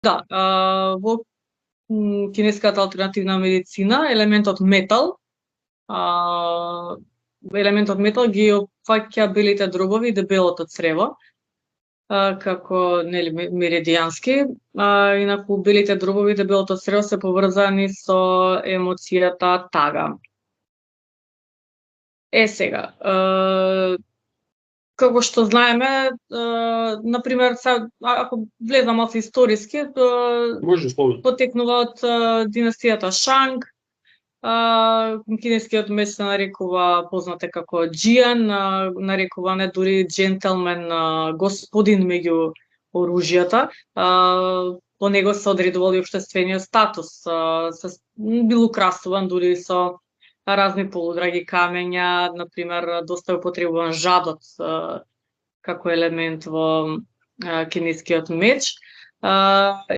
Да, во кинеската алтернативна медицина елементот метал, а, елементот метал ги опфаќа белите дробови и дебелото црево, како нели меридијански, инаку белите дробови и дебелото црево се поврзани со емоцијата тага. Сега, како што знаеме, например, ако влезам малку историски, Може слободно. потекнува од династијата Шанг. Кинескиот меч се нарекува, познат е како џијан, нарекуван е дури джентелмен, господин меѓу оружјата. По него се одредувал и општествениот статус, бил украсуван дури со разни полудраги камења, например, доста е употребуван жадот како елемент во кинескиот меч.